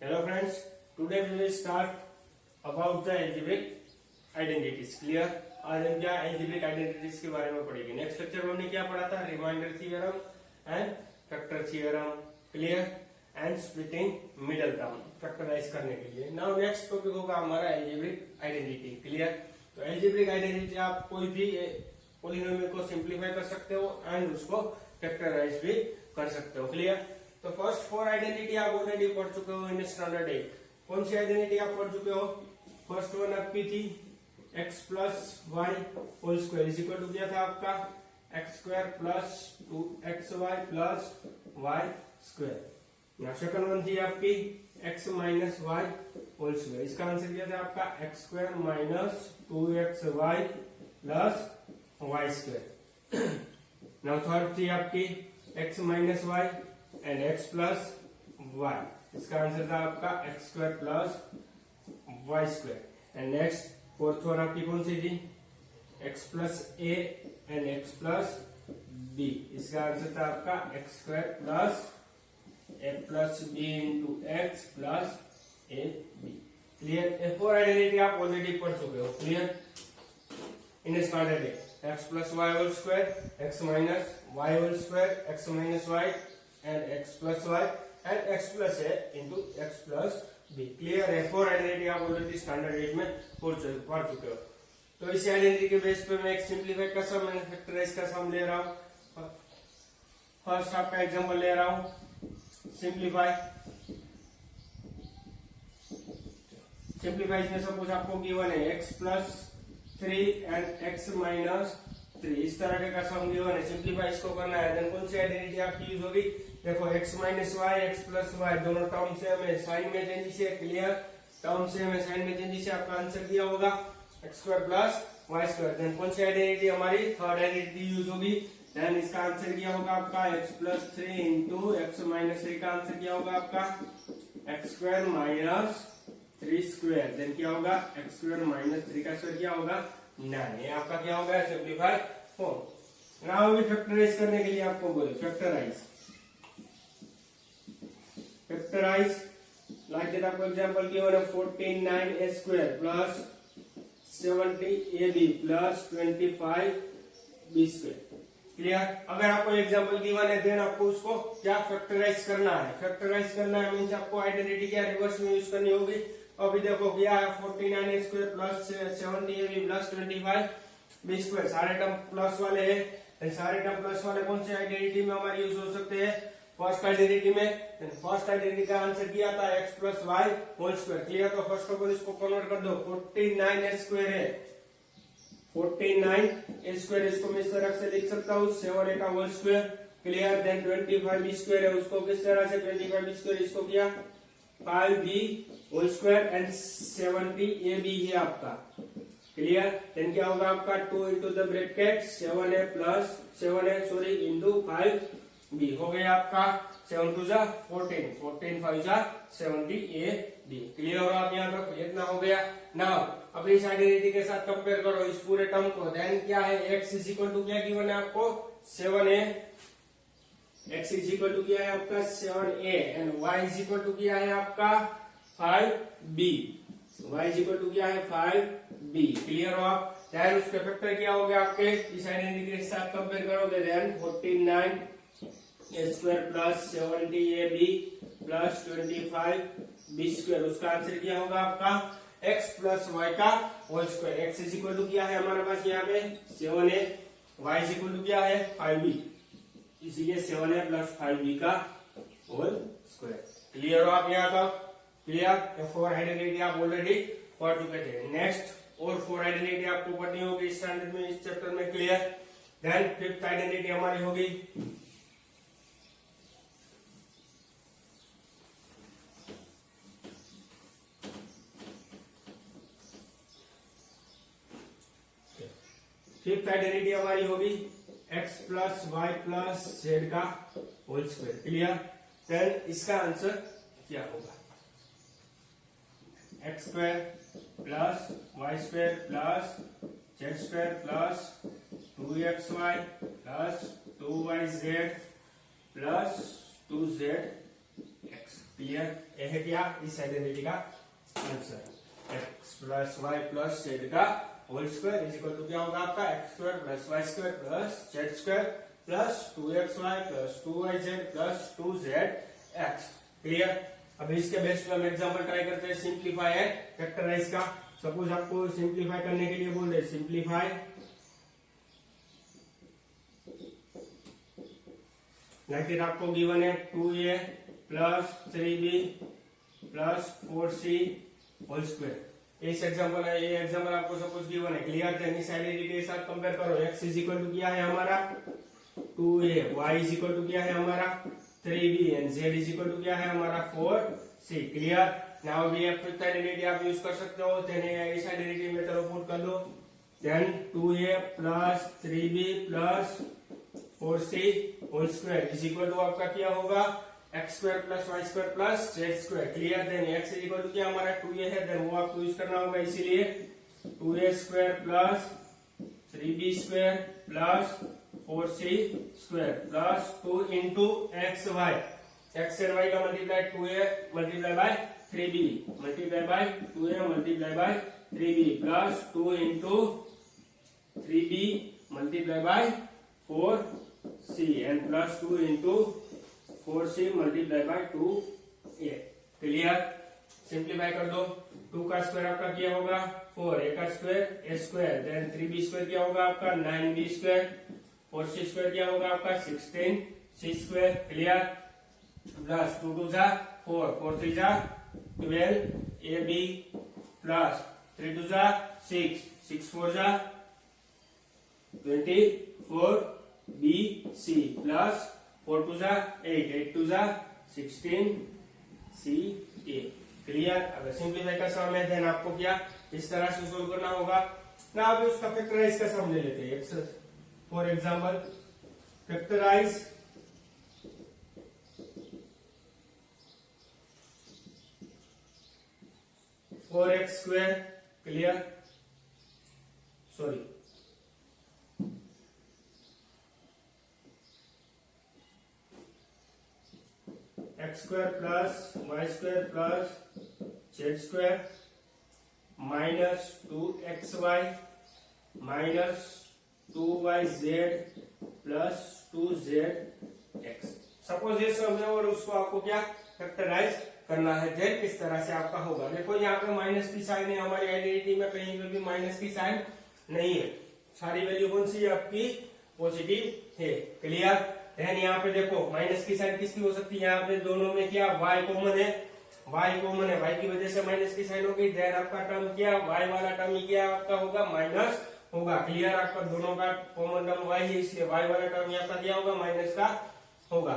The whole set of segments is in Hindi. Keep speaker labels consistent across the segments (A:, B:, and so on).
A: Hello friends, today we will start about the algebraic identities. Clear? आज हम क्या algebraic identities के बारे में पढ़ेंगे. नेक्स्ट लेक्चर में हमने क्या पढ़ा था? Reminder theorem and factor theorem. Clear? And splitting middle term factorise करने के लिए. नाउ नेक्स्ट टॉपिक होगा हमारा algebraic identity. क्लियर? तो algebraic identity आप कोई भी पोलिनोमियल को सिंप्लीफाई कर सकते हो एंड उसको फैक्टराइज भी कर सकते हो. क्लियर? तो फर्स्ट फोर आइडेंटिटी आप ऑलरेडी पढ़ चुके हो इन स्टैंडर्ड 8. कौन सी आइडेंटिटी आप पढ़ चुके हो? फर्स्ट वन आपकी थी x plus y whole square is equal to क्या था आपका x square plus 2xy plus y square. Second one थी आपकी x minus y whole square. इसका आंसर क्या था आपका x square minus 2xy plus y square. Now third थी आपकी x minus y and x plus y. इसका आंसर था आपका x square plus y square. And next fourth one आपकी कौन सी थी? x plus a and x plus b. इसका आंसर था आपका x square plus a plus b into x plus a b. Clear? ये फोर आइडेंटिटी आप ऑलरेडी पढ़ चुके हो. क्लियर? इन standard x plus y whole square x minus y whole square x minus y and x plus y and x plus a into x plus b. Clear है? फोर आइडेंटिटी आप ऑलरेडी स्टैंडर्ड 8 में पढ़ चुके हो. तो इसी आइडेंटिटी के बेस पे मैं एक सिंप्लीफाई का सम मैंने फैक्टराइज का सम ले रहा हूं. फर्स्ट आपका एग्जांपल ले रहा हूं. सिंप्लीफाई में सपोज आपको गिवन है x plus 3 and x minus 3. इस तरह के का सम गिवन है. सिंप्लीफाई इसको करना है. देन कौन सी आइडेंटिटी आपकी यूज होगी? देखो x minus y x plus y दोनों टर्म से हमें साइन में चेंजेस है. क्लियर? टर्म से हमें साइन में चेंजेस है. आपका आंसर दिया होगा x square plus y square. Then कौन सी आइडेंटिटी हमारी थर्ड आइडेंटिटी यूज होगी? देन इसका आंसर क्या होगा आपका x plus 3 into x minus 3. का आंसर क्या होगा आपका x square minus 3 square. Then क्या होगा x स्क्वायर माइनस 3 का स्क्वायर क्या होगा 9. ये आपका क्या होगा सिंप्लीफाई फॉर्म. नाउ अभी फैक्टराइज करने के लिए आपको बोले फैक्टराइज like that. आपको एग्जांपल गिवन है 14 square plus 70ab plus 25b square. Clear? अगर आपको एग्जांपल गिवन है देन आपको उसको क्या फैक्टराइज करना है. फैक्टराइज करना है मींस आपको आइडेंटिटी क्या रिवर्स में यूज करनी होगी. अभी देखो क्या है 49 square plus 70ab plus 25b square. सारे टर्म प्लस वाले हैं. सारे टर्म प्लस वाले कौन से आइडेंटिटी में हमारे यूज हो सकते हैं? फर्स्ट आइडेंटिटी में. फर्स्ट आइडेंटिटी का आंसर किया था x plus y whole square. Clear? तो फर्स्ट ऑफ ऑल इसको कन्वर्ट कर दो. 49 स्क्वायर है 49 स्क्वायर. इसको मैं इस तरह से लिख सकता हूँ 7a का whole square. Clear? Then 25b square है उसको किस तरह से 25b स्क्वायर इसको किया 5b whole square and 70ab है आपका. क्लियर? देन क्या होगा आपका 2 into the bracket 7a plus 7a sorry into 5b हो गया आपका 7 टू जा 14 14 5 जा 70ab. क्लियर? और आप यहाँ तक इतना हो गया. नाउ अब इस आइडेंटिटी के साथ कंपेयर करो इस पूरे टर्म को. देन क्या है x इज इक्वल टू क्या गिवन है आपको 7a. x is equal to क्या है आपका 7a and y is equal to क्या है आपका 5b. y is equal to क्या है 5b. क्लियर हो आप? देन उसके फैक्टर क्या हो गया आपके इस आइडेंटिटी के साथ कंपेयर करोगे. Then 49 square plus 70ab plus 25b square. उसका आंसर क्या होगा आपका x प्लस वाई का whole square. x is equal to क्या है हमारे पास यहाँ पे 7a. y is equal to क्या है 5b. इसीलिए 7a प्लस 5b का होल स्क्वायर. क्लियर हो आप यहाँ तक? क्लियर? फोर आइडेंटिटी आप ऑलरेडी पढ़ चुके थे. नेक्स्ट और फोर आइडेंटिटी आपको पढ़नी होगी स्टैंडर्ड में इस चैप्टर में. क्लियर? देन फिफ्थ आइडेंटिटी हमारी होगी फिफ्थ आइडेंटिटी हमारी होगी x plus y plus z का होल स्क्वायर. क्लियर? देन इसका आंसर क्या होगा x square plus y square plus z square plus 2xy plus 2yz plus 2zx. Clear? ये है क्या इस आइडेंटिटी का answer, x plus y plus z का whole square is equal to क्या होगा आपका x square plus y square plus z square plus 2xy plus 2yz plus 2zx। Clear? अभी इसके बेस पे हम एग्जांपल ट्राई करते हैं सिंप्लीफाई एंड फैक्टराइज का। सपोज आपको सिंप्लीफाई करने के लिए बोल रहे सिंप्लीफाई लाइक आपको गिवन है 2a plus 3b plus 4c whole square. इस एग्जांपल है, ये एग्जांपल आपको सपोज गिवन है। क्लियर? देन इस आइडेंटिटी के साथ कंपेयर करो। x इज इक्वल टू क्या है हमारा 2a, y is equal to क्या है हमारा 3b and z is equal to क्या है हमारा 4c। क्लियर? नाउ भी फिफ्थ आइडेंटिटी आप यूज कर सकते हो। देन इस आइडेंटिटी में चलो पुट कर दो। Then 2a plus 3b plus 4c whole square is equal to आपका क्या होगा x square plus y square plus z square. Clear? Then x is equal to क्या हमारा 2a है, देन वो आपको यूज करना होगा, इसीलिए 2a square plus 3b square plus 4c square plus 2 into x y. X and y का multiply 2a multiply by 3b multiply by 2a multiply by 3b plus 2 into 3b multiply by 4c and plus 2 into 4c multiply by 2a। Clear? Simplify कर दो। 2 का स्क्वायर आपका क्या होगा 4, a का square a square, then 3b square क्या होगा आपका 9b स्क्वायर, 4c स्क्वायर क्या होगा आपका 16c स्क्वायर। क्लियर? प्लस 2 2 जा 4, 4 3 जा 12 ab प्लस 3 2 जा 6, 6 4 जा 24 bc प्लस 4 2 जा 8, 8 2 जा 16 ca। क्लियर? अगर सिंप्लीफाई का सम है देन आपको क्या इस तरह से सोल्व करना होगा ना। अभी उसका फैक्टराइज का सम ले लेते हैं। For example factorise 4x square. Clear? Sorry x square plus y square plus z square minus 2xy minus 2yz plus 2zx। Suppose ये सब है और उसको आपको क्या फैक्टराइज करना है। देन इस तरह से आपका होगा। देखो यहाँ पे माइनस की साइन है, हमारी आइडेंटिटी में कहीं पे भी माइनस की साइन नहीं है। सारी वैल्यू कौन सी है आपकी पॉजिटिव है। क्लियर? देन यहाँ पे देखो माइनस की साइन किसकी हो सकती है, यहाँ पे दोनों में क्या y कॉमन है, y कॉमन है, y की वजह से माइनस की साइन होगी। देन आपका टर्म क्या y वाला टर्म क्या आपका होगा माइनस होगा। क्लियर? आपका दोनों का कॉमन टर्म y है, इसलिए y वाला टर्म यहाँ पर क्या होगा माइनस का होगा।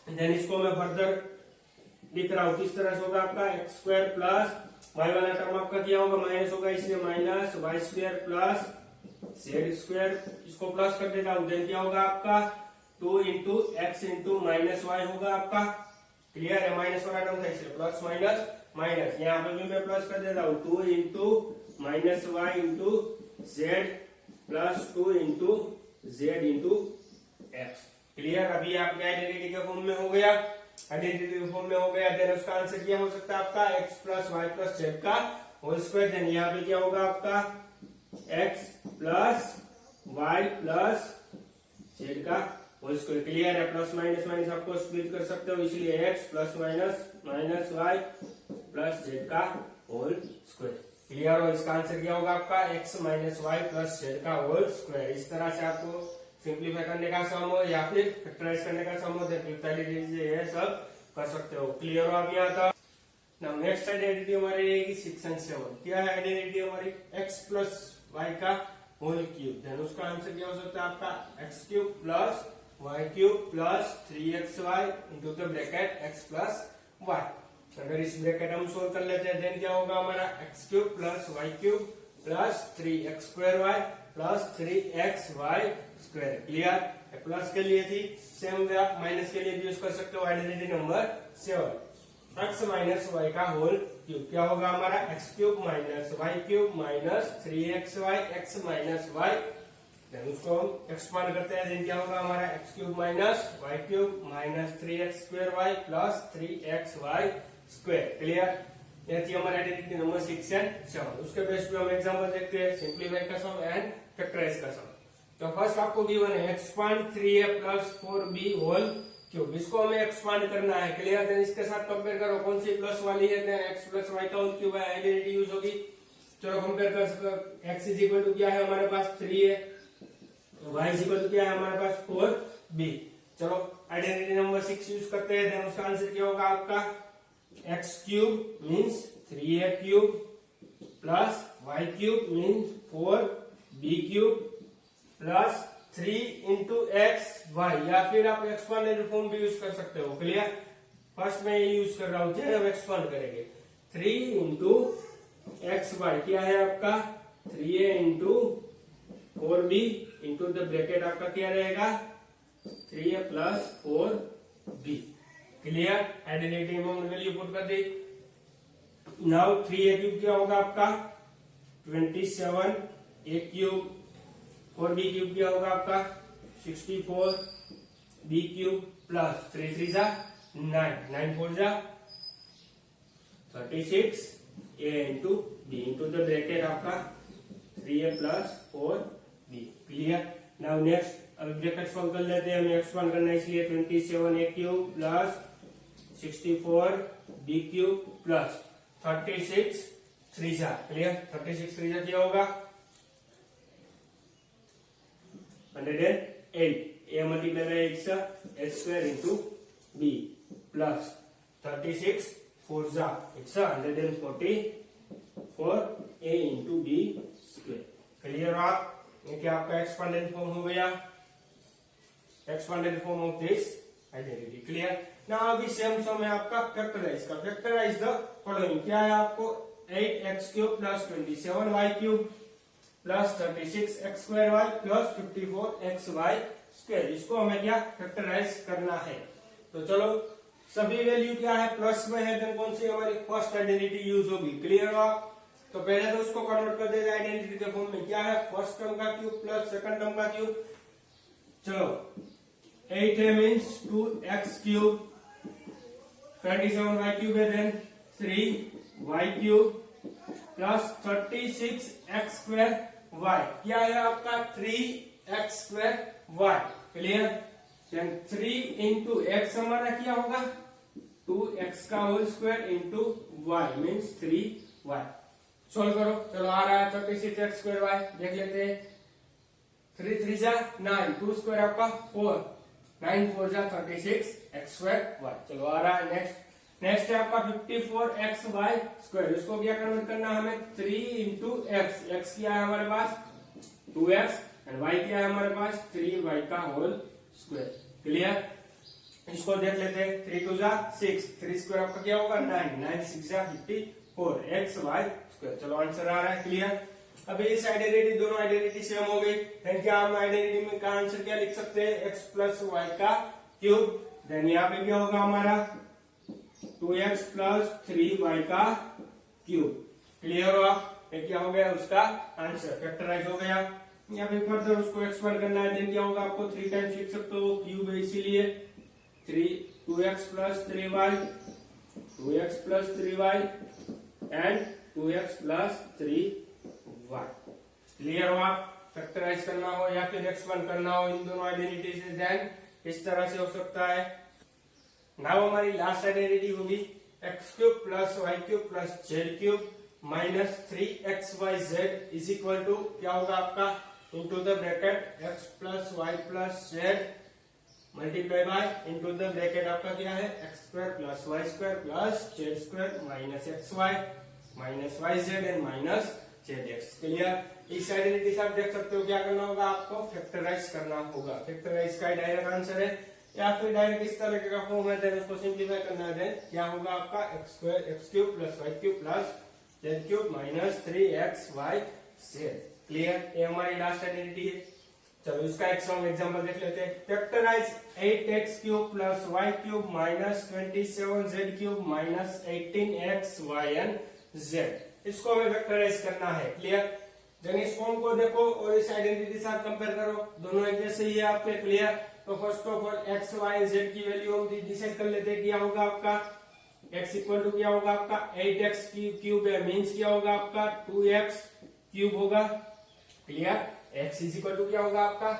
A: देन इसको मैं फर्दर लिख रहा हूँ किस तरह से होगा आपका एक्स स्क्वायर प्लस वाई वाला टर्म आपका क्या होगा माइनस होगा, इसलिए minus y square plus z square. इसको प्लस कर देता हूँ। देन क्या होगा आपका 2 into x into minus y होगा आपका। क्लियर है? माइनस वाला टर्म था इसलिए प्लस माइनस माइनस, यहाँ पे भी मैं प्लस कर देता हूँ 2 into minus y into z plus 2 into z into x. Clear? अभी आपके आइडेंटिटी के फॉर्म में हो गया, आइडेंटिटी के फॉर्म में हो गया। देन उसका आंसर क्या हो सकता है आपका x plus y plus z का होल स्क्वायर। देन यहाँ पे क्या होगा आपका x plus y plus z का होल स्क्वायर। क्लियर है? प्लस माइनस माइनस आपको स्प्लिट कर सकते हो, इसलिए x plus minus minus y plus z का होल स्क्वायर। क्लियर? और इसका आंसर क्या होगा आपका x minus y plus z का होल स्क्वायर। इस तरह से आपको सिंप्लीफाई करने का सम हो या फिर फैक्टराइज करने का सम हो, ये सब कर सकते हो। क्लियर हो आप यहाँ तक? नाउ नेक्स्ट आइडेंटिटी हमारी रहेगी सेक्शन 7। क्या है आइडेंटिटी हमारी एक्स प्लस वाई का होल क्यूब। देन उसका आंसर क्या हो सकता है आपका x cube plus y cube plus 3xy into the bracket x plus y. अगर इस ब्रैकेट हम सोल्व कर लेते हैं देन क्या होगा हमारा x cube plus y cube plus 3x square y plus 3xy square. Clear? Plus के लिए थी सेम वे आप माइनस के लिए भी यूज कर सकते हो। Identity number 7 x minus y का होल क्यूब क्या होगा हमारा x cube minus y cube minus 3xy x minus y then उसको हम एक्सपांड करते हैं, देन क्या होगा हमारा x cube minus y cube minus 3x² plus 3xy square. Clear? ये थी हमारी आइडेंटिटी नंबर 6 एंड 7। उसके बेस पे हम एग्जांपल देखते हैं, सिंप्लीफाई का सम एंड फैक्टराइज का सम। तो फर्स्ट आपको गिवन है expand 3a plus 4b whole cube, इसको हमें एक्सपांड करना है। क्लियर? देन इसके साथ कंपेयर करो कौन सी प्लस वाली है, देन x प्लस वाई का होल क्यूब है, आइडेंटिटी यूज होगी। चलो कंपेयर कर सकते हो, x इज इक्वल टू क्या है हमारे पास 3 है, y इज इक्वल टू क्या है हमारे पास 4b। चलो आइडेंटिटी नंबर 6 यूज करते हैं, देन उसका आंसर क्या होगा आपका x cube means 3a cube plus y cube means 4b cube plus 3 into x y, या फिर आप एक्सपांडेड फॉर्म भी यूज कर सकते हो। क्लियर? फर्स्ट में ये यूज कर रहा हूं, जब एक्सपांड करेंगे 3 इंटू एक्स वाई क्या है आपका 3a into 4b into the bracket आपका क्या रहेगा 3a plus 4b। Clear? Identity में वैल्यू पुट कर दी। नाउ 3a क्यूब क्या होगा आपका 27 a क्यूब, 4b क्यूब क्या होगा आपका 64 b क्यूब प्लस 3 3 जा 9 9 4 जा 36 a into b into the bracket आपका 3a plus 4b। Clear? Now next अब ब्रैकेट सॉल्व कर लेते हैं, हमें एक्सपांड करना है इसलिए 27 a cube plus 64 b cube plus 36 3 जा। क्लियर? 36 3 जा क्या होगा 108 a multiply by x square into b plus 36 4 जा x 144 a into b square. Clear? आप ये क्या आपका एक्सपांडेड फॉर्म हो गया, expanded form of this identity. Clear? ना अभी सेम सम है आपका फैक्टराइज का। फैक्टराइज द फॉलोइंग क्या है आपको 8x cube plus 27y cube plus 36x² plus 54xy square, इसको हमें क्या फैक्टराइज करना है। तो चलो सभी वैल्यू क्या है प्लस में है, देन कौन सी हमारी फर्स्ट आइडेंटिटी यूज होगी। क्लियर हुआ? तो पहले तो उसको कन्वर्ट कर देगा आइडेंटिटी के फॉर्म में, क्या है फर्स्ट टर्म का क्यूब प्लस सेकंड टर्म का क्यूब। चलो 8 है means 2x cube, 27y cube है then 3y cube plus 36x² y क्या है आपका 3x² y। Clear? Then 3 into x हमारा क्या होगा 2x का whole square into y means 3y। Solve करो, चलो आ रहा है 36x² y, देख लेते हैं 3 3 जा 9, 2 स्क्वायर आपका 4, 9 4 जा 36x² y। चलो आ रहा है नेक्स्ट है आपका 54xy स्क्वायर, इसको क्या कन्वर्ट करना है हमें 3 इंटू एक्स, एक्स क्या है हमारे पास 2x एंड y क्या है हमारे पास 3y का होल स्क्वायर। क्लियर? इसको देख लेते हैं 3 2 जा 6, 3 स्क्वायर आपका क्या होगा 9, 9 6 जा 54 xy स्क्वायर। चलो आंसर आ रहा है। क्लियर? अभी इस आइडेंटिटी दोनों आइडेंटिटी सेम हो गई, देन क्या हम आइडेंटिटी में का आंसर क्या लिख सकते हैं x प्लस वाई का क्यूब, देन यहाँ पे क्या होगा हमारा 2x प्लस 3y का क्यूब। क्लियर हुआ? ये क्या हो गया उसका आंसर फैक्टराइज हो गया। यहाँ पे फर्दर उसको एक्सपांड करना है, देन क्या होगा आपको 3 टाइम्स लिख सकते हो, क्यूब है इसीलिए 2x plus 3y 2x plus 3y and 2x plus 3y। Clear हुआ? फैक्टराइज करना हो या फिर एक्सपांड करना हो इन दोनों आइडेंटिटी से, देन इस तरह से हो सकता है। नाउ हमारी लास्ट आइडेंटिटी होगी x cube plus y cube plus z cube minus 3xyz is equal to क्या होगा आपका into the bracket x plus y plus z multiply by into the bracket आपका क्या है x square plus y square plus z square minus x y minus y z and minus z x. Clear? इस आइडेंटिटी से आप देख सकते हो क्या करना होगा आपको फैक्टराइज करना होगा। फैक्टराइज का डायरेक्ट आंसर है, या फिर डायरेक्ट इस तरह का फॉर्म है, देन उसको सिंप्लीफाई करना है, देन क्या होगा आपका x square x cube plus y cube plus z cube minus 3xyz। Clear? ये हमारी लास्ट आइडेंटिटी है। चलो इसका एक सम एग्जांपल देख लेते हैं। Factorise 8x cube plus y cube minus 27z cube minus 18xy and z, इसको हमें फैक्टराइज करना है। क्लियर? देन इस फॉर्म को देखो और इस आइडेंटिटी के साथ कंपेयर करो, दोनों एक जैसे ही है आपके, क्लियर। तो first of all x y z की वैल्यू हम डिसाइड कर लेते हैं, क्या होगा आपका x इक्वल टू क्या होगा आपका 8x क्यूब है, मीन्स क्या होगा आपका 2x क्यूब होगा, clear. x is equal to क्या होगा आपका,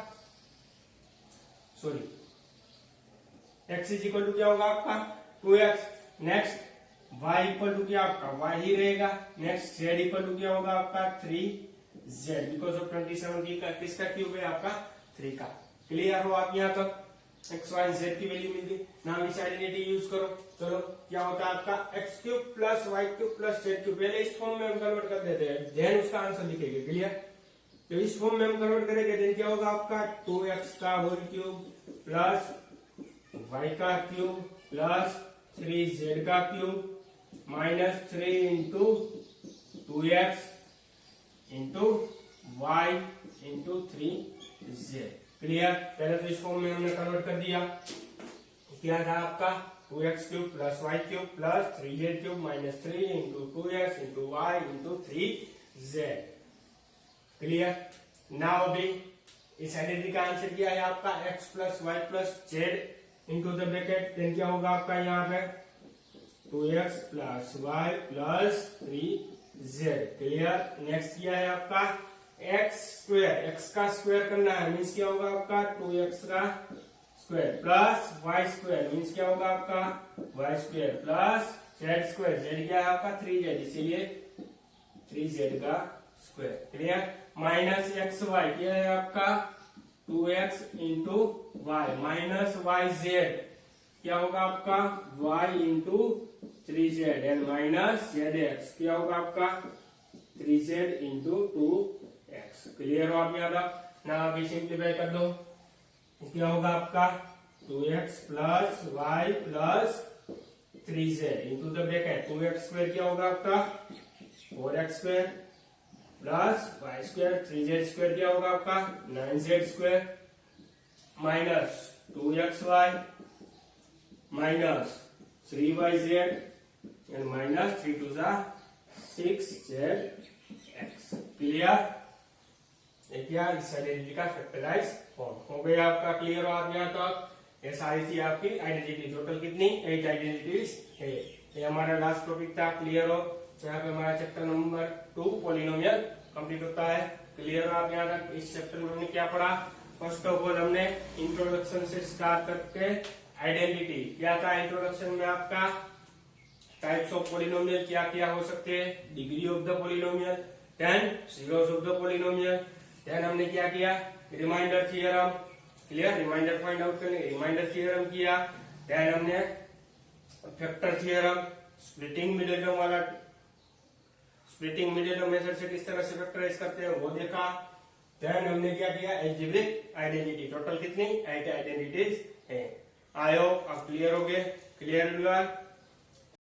A: sorry x is equal to क्या होगा आपका 2x। Next y equal to क्या आपका y ही रहेगा। नेक्स्ट z इक्वल टू क्या होगा आपका 3z, बिकॉज ऑफ 27 की किसका क्यूब है आपका 3 का। क्लियर हो आप यहाँ तक, एक्स वाई जेड की वैल्यू मिल गई। नाउ इस आइडेंटिटी यूज करो, चलो क्या होता है आपका x cube plus y cube plus z cube, पहले इस फॉर्म में हम कन्वर्ट कर देते हैं, देन उसका आंसर लिखेंगे, क्लियर। तो इस फॉर्म में हम कन्वर्ट करेंगे, देन क्या होगा आपका 2x का होल क्यूब प्लस y का क्यूब प्लस 3z का cube minus 3 into 2x into y into 3z, clear. पहले तो इस फॉर्म में हमने कन्वर्ट कर दिया, क्या था आपका 2x cube plus y cube plus 3z cube minus 3 into 2x into y into 3z, clear. Now अभी इस आइडेंटिटी का आंसर क्या है आपका x plus y plus z into the bracket, then क्या होगा आपका यहाँ पे 2x plus y plus 3z, clear. Next क्या है आपका x स्क्वायर, x का स्क्वायर करना है, मीन्स क्या होगा आपका 2x का square plus y square, means क्या होगा आपका y square plus z square, z क्या है आपका 3z, इसीलिए 3z का square, clear. Minus x y क्या है आपका 2x into y minus y z क्या होगा आपका y into 3z and minus z x क्या होगा आपका 3z इंटू 2x, क्लियर हो आप यहाँ तक। ना अभी सिंप्लीफाई कर दो, क्या होगा आपका 2x plus y plus 3z into the bracket 2x square क्या होगा आपका 4x square plus y square 3z square क्या होगा आपका 9z square minus 2xy minus 3yz and minus 3 to the 6zx, clear. क्या इस आइडेंटिटी का फैक्टराइज फॉर्म हो गया आपका, क्लियर हो आप यहाँ तक। ये सारी थी आपकी आइडेंटिटी, टोटल कितनी 8 आइडेंटिटीज है। ये हमारा लास्ट टॉपिक था, क्लियर हो। तो यहाँ पे हमारा चैप्टर नंबर 2 पॉलिनोमियल कंप्लीट होता है, क्लियर हो आप यहाँ तक। इस चैप्टर में हमने क्या पढ़ा, फर्स्ट ऑफ ऑल हमने इंट्रोडक्शन से स्टार्ट करके आइडेंटिटी क्या था। इंट्रोडक्शन में आपका टाइप्स ऑफ पॉलिनोमियल क्या क्या हो सकते हैं, degree of the polynomial, then zeros of the polynomial, then हमने क्या किया remainder theorem, clear, remainder find out करने रिमाइंडर थ्योरम किया, देन हमने फैक्टर थ्योरम, स्प्लिटिंग मिडिलम वाला, स्प्लिटिंग मिडिलम मेथड से किस तरह से फैक्टराइज करते हैं वो देखा, देन हमने क्या किया अलजेब्रिक आइडेंटिटी, टोटल कितनी 8 आइडेंटिटीज है। आई होप आप क्लियर हो गए, क्लियर हुआ।